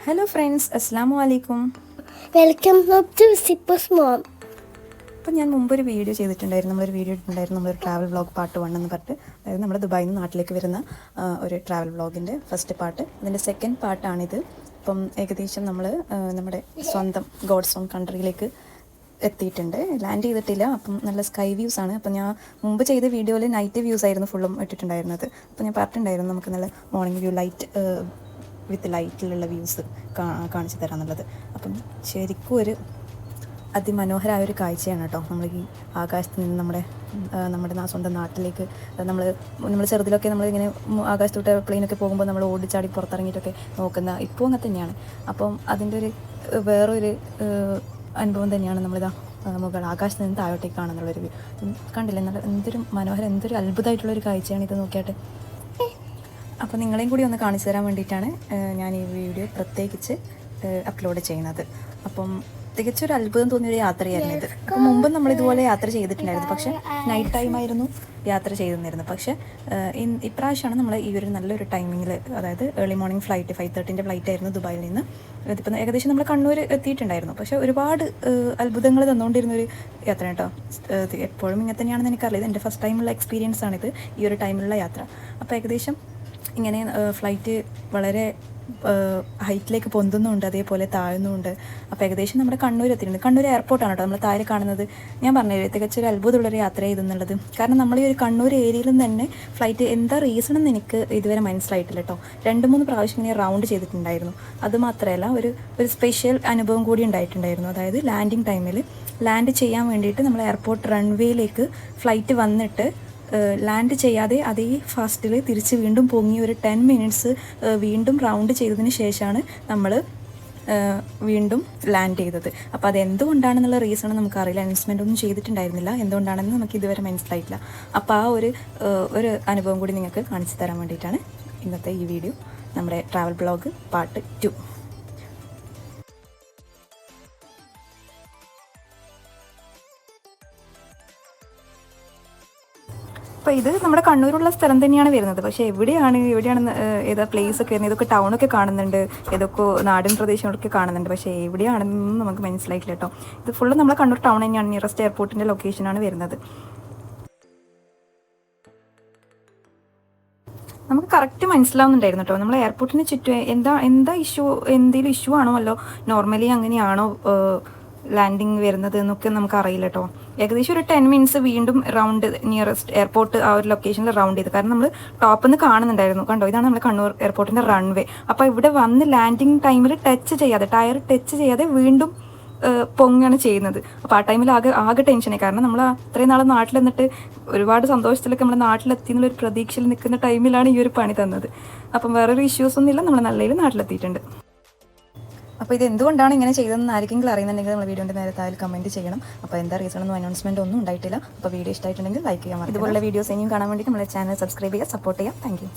Hello friends, അസ്സാം വലൈക്കും. Welcome to സിപ്പസ് മോം. അപ്പോൾ ഞാൻ മുമ്പൊരു വീഡിയോ ചെയ്തിട്ടുണ്ടായിരുന്നു, നമ്മളൊരു ട്രാവൽ വ്ളോഗ് പാർട്ട് 1 എന്ന് പറഞ്ഞിട്ട്. അതായത് നമ്മൾ ദുബായിൽ നിന്ന് നാട്ടിലേക്ക് വരുന്ന ഒരു ട്രാവൽ വ്ളോഗിൻ്റെ ഫസ്റ്റ് പാർട്ട്. അതിൻ്റെ സെക്കൻഡ് പാർട്ടാണിത്. അപ്പം ഏകദേശം നമ്മൾ നമ്മുടെ സ്വന്തം ഗോഡ്സ് ഓൺ കൺട്രിയിലേക്ക് എത്തിയിട്ടുണ്ട്. ലാൻഡ് ചെയ്തിട്ടില്ല. അപ്പം നല്ല സ്കൈ വ്യൂസ് ആണ്. അപ്പം ഞാൻ മുമ്പ് ചെയ്ത വീഡിയോയിൽ നൈറ്റ് വ്യൂസ് ആയിരുന്നു ഫുള്ളും ഇട്ടിട്ടുണ്ടായിരുന്നത്. അപ്പം ഞാൻ പറഞ്ഞിട്ടുണ്ടായിരുന്നു നമുക്ക് നല്ല മോർണിംഗ് വ്യൂ വിത്ത് ലൈറ്റിലുള്ള വ്യൂസ് കാണിച്ചു തരാമെന്നുള്ളത്. അപ്പം ശരിക്കും ഒരു അതിമനോഹരമായ ഒരു കാഴ്ചയാണ് കേട്ടോ. നമ്മൾ ഈ ആകാശത്ത് നിന്ന് നമ്മുടെ സ്വന്തം നാട്ടിലേക്ക് നമ്മൾ ചെറുതിലൊക്കെ നമ്മളിങ്ങനെ ആകാശത്തോട്ട് പ്ലെയിനൊക്കെ പോകുമ്പോൾ നമ്മൾ ഓടിച്ചാടി പുറത്തിറങ്ങിയിട്ടൊക്കെ നോക്കുന്ന ഇപ്പോൾ അങ്ങനെ തന്നെയാണ്. അപ്പം അതിൻ്റെ ഒരു വേറൊരു അനുഭവം തന്നെയാണ് നമ്മളിതാ മുകൾ ആകാശത്ത് നിന്ന് താഴോട്ടേക്ക് കാണുന്നുള്ളൊരു കണ്ടില്ലേ. നല്ല എന്തൊരു മനോഹരം, എന്തൊരു അത്ഭുതമായിട്ടുള്ളൊരു കാഴ്ചയാണ് ഇത്. നോക്കിയാട്ടെ. അപ്പോൾ നിങ്ങളെയും കൂടി ഒന്ന് കാണിച്ചു തരാൻ വേണ്ടിയിട്ടാണ് ഞാൻ ഈ വീഡിയോ പ്രത്യേകിച്ച് അപ്ലോഡ് ചെയ്യുന്നത്. അപ്പം തികച്ചൊരു അത്ഭുതം തോന്നിയൊരു യാത്രയായിരുന്നു ഇത്. അപ്പം മുമ്പ് നമ്മളിതുപോലെ യാത്ര ചെയ്തിട്ടുണ്ടായിരുന്നു, പക്ഷേ നൈറ്റ് ടൈം ആയിരുന്നു യാത്ര ചെയ്തിരുന്നത്. പക്ഷേ ഇപ്രാവശ്യമാണ് നമ്മൾ ഈ ഒരു നല്ലൊരു ടൈമിങ്ങിൽ, അതായത് ഏർലി മോർണിംഗ് ഫ്ലൈറ്റ് 5:30 ഫ്ലൈറ്റ് ആയിരുന്നു ദുബായിൽ നിന്ന്. ഇതിപ്പം ഏകദേശം നമ്മൾ കണ്ണൂർ എത്തിയിട്ടുണ്ടായിരുന്നു. പക്ഷേ ഒരുപാട് അത്ഭുതങ്ങൾ തന്നുകൊണ്ടിരുന്നൊരു യാത്ര കേട്ടോ. എപ്പോഴും ഇങ്ങനെ തന്നെയാണെന്ന് എനിക്കറിയില്ല. എൻ്റെ ഫസ്റ്റ് ടൈമുള്ള എക്സ്പീരിയൻസ് ആണിത്, ഈ ഒരു ടൈമിലുള്ള യാത്ര. അപ്പോൾ ഏകദേശം ഇങ്ങനെ ഫ്ലൈറ്റ് വളരെ ഹൈറ്റിലേക്ക് പൊന്തുന്നുണ്ട്, അതേപോലെ താഴുന്നുമുണ്ട്. അപ്പോൾ ഏകദേശം നമ്മുടെ കണ്ണൂർ എത്തിയിട്ടുണ്ട്. കണ്ണൂർ എയർപോർട്ടാണ് കേട്ടോ നമ്മൾ താഴെ കാണുന്നത്. ഞാൻ പറഞ്ഞത് തികച്ചൊരു അത്ഭുതമുള്ളൊരു യാത്ര ചെയ്തെന്നുള്ളത്. കാരണം നമ്മൾ ഈ ഒരു കണ്ണൂർ ഏരിയയിൽ തന്നെ ഫ്ലൈറ്റ് എന്താ റീസൺ എന്ന് എനിക്ക് ഇതുവരെ മനസ്സിലായിട്ടില്ല കേട്ടോ. 2-3 പ്രാവശ്യം ഇങ്ങനെ റൗണ്ട് ചെയ്തിട്ടുണ്ടായിരുന്നു. അതുമാത്രമല്ല ഒരു സ്പെഷ്യൽ അനുഭവം കൂടി ഉണ്ടായിട്ടുണ്ടായിരുന്നു. അതായത് ലാൻഡിങ് ടൈമിൽ ലാൻഡ് ചെയ്യാൻ വേണ്ടിയിട്ട് നമ്മൾ എയർപോർട്ട് റൺവേയിലേക്ക് ഫ്ലൈറ്റ് വന്നിട്ട് ലാൻഡ് ചെയ്യാതെ അതേ ഫാസ്റ്റിൽ തിരിച്ച് വീണ്ടും പൊങ്ങി ഒരു 10 മിനിറ്റ്സ് വീണ്ടും റൗണ്ട് ചെയ്തതിന് ശേഷമാണ് നമ്മൾ വീണ്ടും ലാൻഡ് ചെയ്തത്. അപ്പോൾ അതെന്തുകൊണ്ടാണെന്നുള്ള റീസൺ നമുക്കറിയില്ല. അനൗൺസ്മെൻ്റ് ഒന്നും ചെയ്തിട്ടുണ്ടായിരുന്നില്ല. എന്തുകൊണ്ടാണെന്ന് നമുക്ക് ഇതുവരെ മനസ്സിലായിട്ടില്ല. അപ്പോൾ ആ ഒരു അനുഭവം കൂടി നിങ്ങൾക്ക് കാണിച്ചു തരാൻ വേണ്ടിയിട്ടാണ് ഇന്നത്തെ ഈ വീഡിയോ, നമ്മുടെ ട്രാവൽ ബ്ലോഗ് പാർട്ട് 2. അപ്പോൾ ഇത് നമ്മുടെ കണ്ണൂരുള്ള സ്ഥലം തന്നെയാണ് വരുന്നത്. പക്ഷേ എവിടെയാണ് ഏതാ പ്ലേസൊക്കെ വരുന്നത്, ഇതൊക്കെ ടൗണൊക്കെ കാണുന്നുണ്ട്, ഏതൊക്കെ നാടൻ പ്രദേശങ്ങളൊക്കെ കാണുന്നുണ്ട്. പക്ഷേ എവിടെയാണെന്നൊന്നും നമുക്ക് മനസ്സിലായിട്ടില്ല കേട്ടോ. ഇത് ഫുള്ള് നമ്മളെ കണ്ണൂർ ടൗൺ തന്നെയാണ്. നിയറസ്റ്റ് എയർപോർട്ടിൻ്റെ ലൊക്കേഷനാണ് വരുന്നത്. നമുക്ക് കറക്റ്റ് മനസ്സിലാവുന്നുണ്ടായിരുന്നു കേട്ടോ. നമ്മൾ എയർപോർട്ടിന് ചുറ്റും എന്താ എന്തെങ്കിലും ഇഷ്യൂ ആണോ, അല്ലോ നോർമലി അങ്ങനെയാണോ ലാൻഡിങ് വരുന്നത് എന്നൊക്കെ നമുക്ക് അറിയില്ല കേട്ടോ. ഏകദേശം ഒരു 10 മിനിറ്റ്സ് വീണ്ടും റൗണ്ട് നിയറസ്റ്റ് എയർപോർട്ട് ആ ഒരു ലൊക്കേഷനിൽ റൗണ്ട് ചെയ്ത്. കാരണം നമ്മൾ ടോപ്പിൽ നിന്ന് കാണുന്നുണ്ടായിരുന്നു, കണ്ടോ, ഇതാണ് നമ്മുടെ കണ്ണൂർ എയർപോർട്ടിൻ്റെ റൺവേ. അപ്പോൾ ഇവിടെ വന്ന് ലാൻഡിങ് ടൈമിൽ ടയർ ടച്ച് ചെയ്യാതെ വീണ്ടും പൊങ്ങാണ് ചെയ്യുന്നത്. അപ്പോൾ ആ ടൈമിൽ ആകെ ടെൻഷനായി. കാരണം നമ്മൾ അത്രയും നാളെ നാട്ടിൽ നിന്നിട്ട് ഒരുപാട് സന്തോഷത്തിലൊക്കെ നമ്മുടെ നാട്ടിലെത്തി എന്നുള്ളൊരു പ്രതീക്ഷയിൽ നിൽക്കുന്ന ടൈമിലാണ് ഈ ഒരു പണി തന്നത്. അപ്പം വേറൊരു ഇഷ്യൂസൊന്നുമില്ല, നമ്മൾ നല്ലതിൽ നാട്ടിലെത്തിയിട്ടുണ്ട്. അപ്പോൾ ഇത് എന്തുകൊണ്ടാണ് ഇങ്ങനെ ചെയ്തതെന്ന് ആർക്കെങ്കിലും അറിയുന്നുണ്ടെങ്കിൽ നമ്മൾ വീഡിയോൻ്റെ നേരെ താഴെ കമൻറ്റ് ചെയ്യണം. അപ്പോൾ എന്താ റീസൺ ഒന്നും അനൗൺസ്മെൻറ്റ് ഒന്നും ഉണ്ടായിട്ടില്ല. അപ്പോൾ വീഡിയോ ഇഷ്ടമായിട്ടുണ്ടെങ്കിൽ ലൈക്ക് ചെയ്യാം. ഇതുപോലുള്ള വീഡിയോസ് ഇനിയും കാണാൻ വേണ്ടി നമ്മുടെ ചാനൽ സബ്സ്ക്രൈബ് ചെയ്യുക, സപ്പോർട്ട് ചെയ്യാം. Thank you.